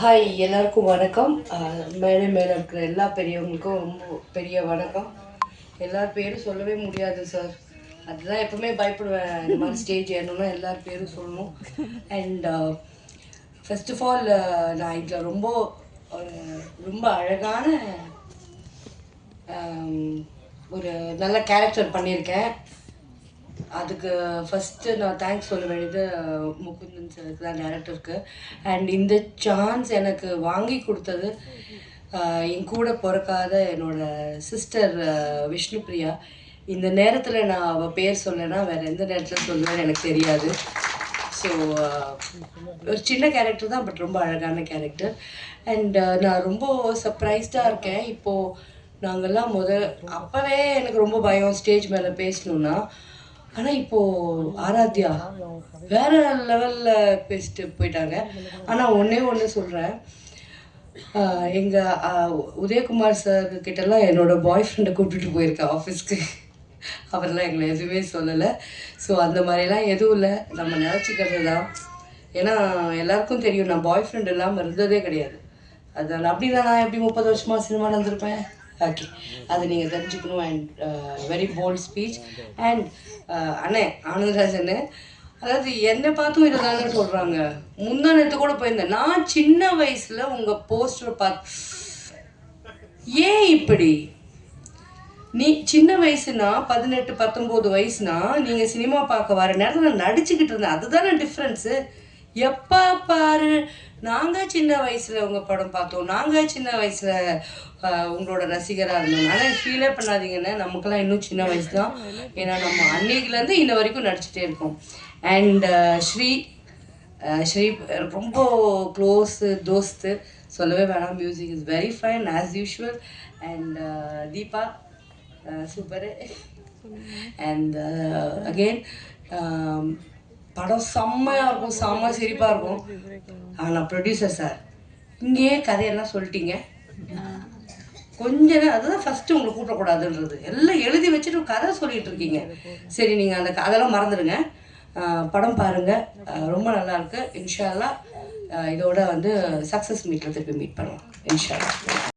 Hi எல்லாருக்கும் வணக்கம். மேலே மேலே இருக்கிற எல்லா பெரியவங்களுக்கும் ரொம்ப பெரிய வணக்கம். எல்லார் பேரும் சொல்லவே முடியாது சார், அதுதான் எப்பவுமே பயப்படுவேன். இந்த மாதிரி ஸ்டேஜ் ஏறணும்னா எல்லார் பேரும் சொல்லணும். அண்ட் ஃபர்ஸ்ட் ஆஃப் ஆல் நான் இதில் ரொம்ப அழகான ஒரு நல்ல கேரக்டர் பண்ணியிருக்கேன். அதுக்கு ஃபஸ்ட்டு நான் தேங்க்ஸ் சொல்ல வேண்டியது முகுந்தன் சாருக்கு தான், டேரக்டருக்கு. அண்ட் இந்த சான்ஸ் எனக்கு வாங்கி கொடுத்தது என் கூட பிறக்காத என்னோடய சிஸ்டர் விஷ்ணுப்ரியா. இந்த நேரத்தில் நான் அவள் பேர் சொல்லலைன்னா வேறு எந்த நேரத்தில் சொல்லுவேன்னு எனக்கு தெரியாது. ஸோ ஒரு சின்ன கேரக்டர் தான், பட் ரொம்ப அழகான கேரக்டர். அண்ட் நான் ரொம்ப சர்ப்ரைஸ்டாக இருக்கேன். இப்போது நாங்கள்லாம் அப்போவே எனக்கு ரொம்ப பயம் ஸ்டேஜ் மேலே பேசணுன்னா. ஆனால் இப்போது ஆராத்யா வேறு லெவலில் பேசிட்டு போயிட்டாங்க. ஆனால் ஒன்று சொல்கிறேன், எங்கள் உதயகுமார் சார் கிட்டலாம் என்னோடய பாய் ஃப்ரெண்டை கூப்பிட்டுட்டு போயிருக்கேன் ஆஃபீஸ்க்கு. அவரெல்லாம் எங்களை எதுவுமே சொல்லலை. ஸோ அந்த மாதிரிலாம் எதுவும் இல்லை, நம்ம நினச்சிக்கிறது தான். ஏன்னா எல்லாருக்கும் தெரியும் நான் பாய் ஃப்ரெண்ட் இல்லாமல் இருந்ததே கிடையாது. அதனால் அப்படின்னா நான் எப்படி 30 வருஷமாக சினிமா நடந்திருப்பேன். ஓகே, அது நீங்கள் தெரிஞ்சுக்கணும். And very bold speech. And அண்ணே ஆனந்தராஜன்னு, அதாவது என்னை பார்த்தும் இதை தானே சொல்கிறாங்க. முந்தா நேரத்து கூட போயிருந்தேன். நான் சின்ன வயசில் உங்கள் போஸ்டரை ஏன் இப்படி நீ சின்ன வயசுனா 18 19 வயசுனா நீங்கள் சினிமா பார்க்க வர நேரத்தில் நான் நடிச்சுக்கிட்டு இருந்தேன். அதுதானே டிஃப்ரென்ஸு. எப்போ பாரு நாங்கள் சின்ன வயசில் உங்கள் படம் பார்த்தோம், நாங்கள் சின்ன வயசில் உங்களோட ரசிகராக இருந்தோம். ஆனால் ஃபீலே பண்ணாதீங்கன்னு, நமக்கெல்லாம் இன்னும் சின்ன வயசு தான். ஏன்னா நம்ம அன்னைக்குலேருந்து இன்ன வரைக்கும் நடிச்சுட்டே இருக்கோம். அண்ட் ஸ்ரீ ரொம்ப க்ளோஸு தோஸ்து, சொல்லவே வேணாம். Music is very fine as usual. And Deepa super. And again படம் செம்மையாக இருக்கும், செம்ம சிரிப்பாக இருக்கும். ஆனால் ப்ரொடியூசர் சார் இங்கேயே கதையெல்லாம் சொல்லிட்டீங்க. கொஞ்சம் அதுதான் ஃபஸ்ட்டு உங்களை கூப்பிடக்கூடாதுன்றது. எல்லாம் எழுதி வச்சுட்டு கதை சொல்லிகிட்டு இருக்கீங்க. சரி, நீங்கள் அதெல்லாம் மறந்துடுங்க. படம் பாருங்கள், ரொம்ப நல்லாயிருக்கு. இன்ஷா அல்லாஹ் இதோட சக்ஸஸ் மீட்டில் திருப்பி மீட் பண்ணுவோம் இன்ஷா அல்லாஹ்.